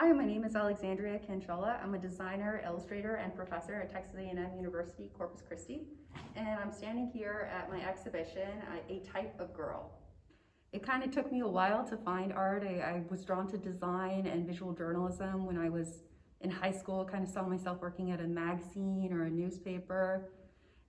Hi, my name is Alexandria Canchola. I'm a designer, illustrator, and professor at Texas A&M University, Corpus Christi. And I'm standing here at my exhibition, A Type of Girl. It kind of took me a while to find art. I was drawn to design and visual journalism when I was in high school. Kind of saw myself working at a magazine or a newspaper,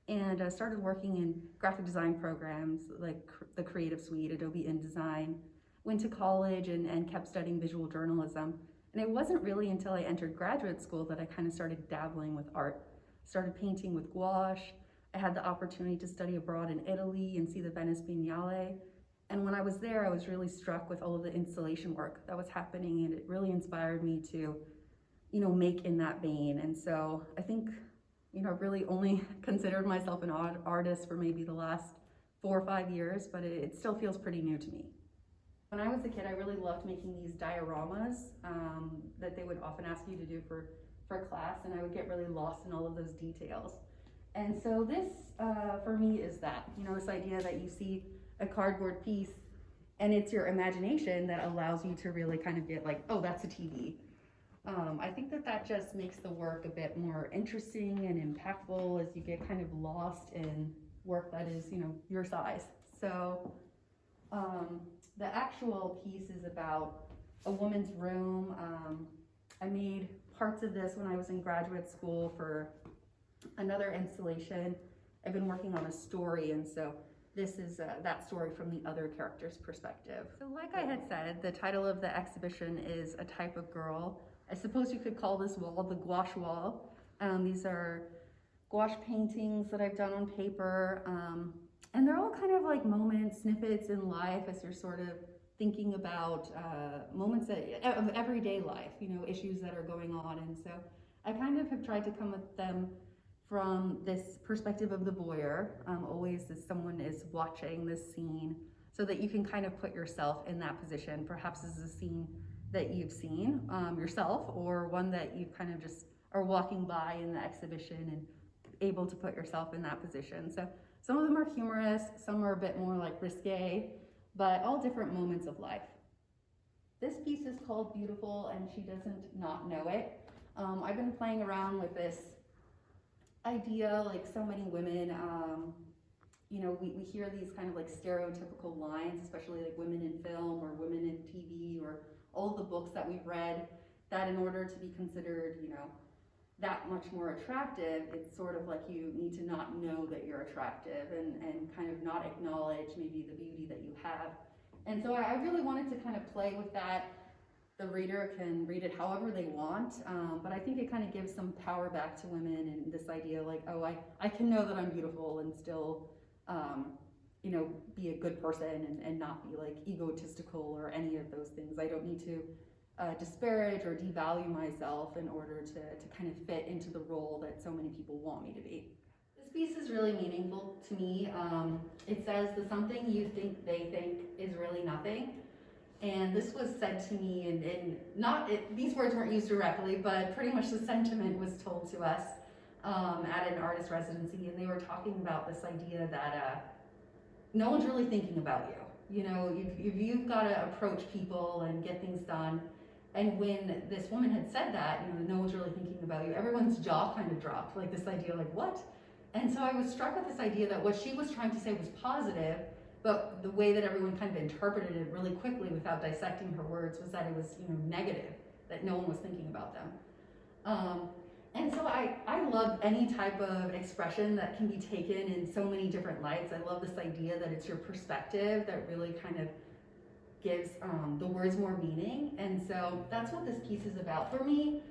and started working in graphic design programs like the Creative Suite, Adobe InDesign. Went to college and kept studying visual journalism. And it wasn't really until I entered graduate school that I kind of started dabbling with art. Started painting with gouache. I had the opportunity to study abroad in Italy and see the Venice Biennale. And when I was there, I was really struck with all of the installation work that was happening, and it really inspired me to, make in that vein. And so I think, I've really only considered myself an artist for maybe the last 4 or 5 years, but it still feels pretty new to me. When I was a kid, I really loved making these dioramas that they would often ask you to do for class, and I would get really lost in all of those details. And so this, for me, is that, this idea that you see a cardboard piece and it's your imagination that allows you to really kind of get like, oh, that's a TV. I think that just makes the work a bit more interesting and impactful as you get kind of lost in work that is, your size. So the actual piece is about a woman's room. I made parts of this when I was in graduate school for another installation. I've been working on a story, and so this is that story from the other character's perspective. So like I had said, the title of the exhibition is A Type of Girl. I suppose you could call this wall the gouache wall. These are gouache paintings that I've done on paper. And they're all kind of like moments, snippets in life as you're sort of thinking about moments of everyday life, issues that are going on. And so I kind of have tried to come at them from this perspective of the voyeur, always as someone is watching this scene, so that you can kind of put yourself in that position. Perhaps this is a scene that you've seen yourself, or one that you kind of just are walking by in the exhibition and able to put yourself in that position. So some of them are humorous, some are a bit more like risque, but all different moments of life. This piece is called Beautiful, and She Doesn't Not Know It. I've been playing around with this idea, like so many women, we hear these kind of like stereotypical lines, especially like women in film or women in TV or all the books that we've read, that in order to be considered, that much more attractive, it's sort of like you need to not know that you're attractive and kind of not acknowledge maybe the beauty that you have. And so I really wanted to kind of play with that. The reader can read it however they want, but I think it kind of gives some power back to women, and this idea like, oh, I can know that I'm beautiful and still, be a good person and not be like egotistical or any of those things. I don't need to disparage or devalue myself in order to kind of fit into the role that so many people want me to be. This piece is really meaningful to me. It says, the something you think they think is really nothing. And this was said to me, these words weren't used directly, but pretty much the sentiment was told to us at an artist residency, and they were talking about this idea that no one's really thinking about you. You've got to approach people and get things done. And when this woman had said that, no one's really thinking about you, everyone's jaw kind of dropped, like this idea, like what? And so I was struck with this idea that what she was trying to say was positive, but the way that everyone kind of interpreted it really quickly without dissecting her words was that it was, negative, that no one was thinking about them. And so I love any type of expression that can be taken in so many different lights. I love this idea that it's your perspective that really kind of gives the words more meaning. And so that's what this piece is about. For me,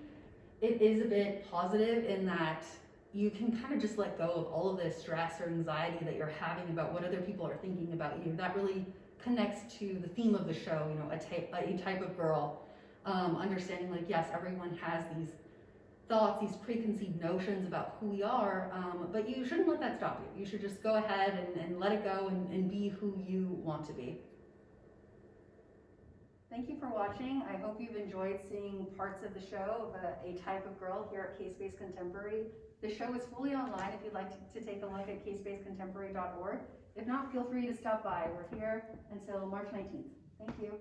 it is a bit positive in that you can kind of just let go of all of this stress or anxiety that you're having about what other people are thinking about you. That really connects to the theme of the show, a type of girl. Understanding like, yes, everyone has these thoughts, these preconceived notions about who we are, but you shouldn't let that stop you. You should just go ahead and let it go and be who you want to be. Thank you for watching. I hope you've enjoyed seeing parts of the show of A Type of Girl here at K-Space Contemporary. The show is fully online if you'd like to take a look at kspacecontemporary.org. If not, feel free to stop by. We're here until March 19th. Thank you.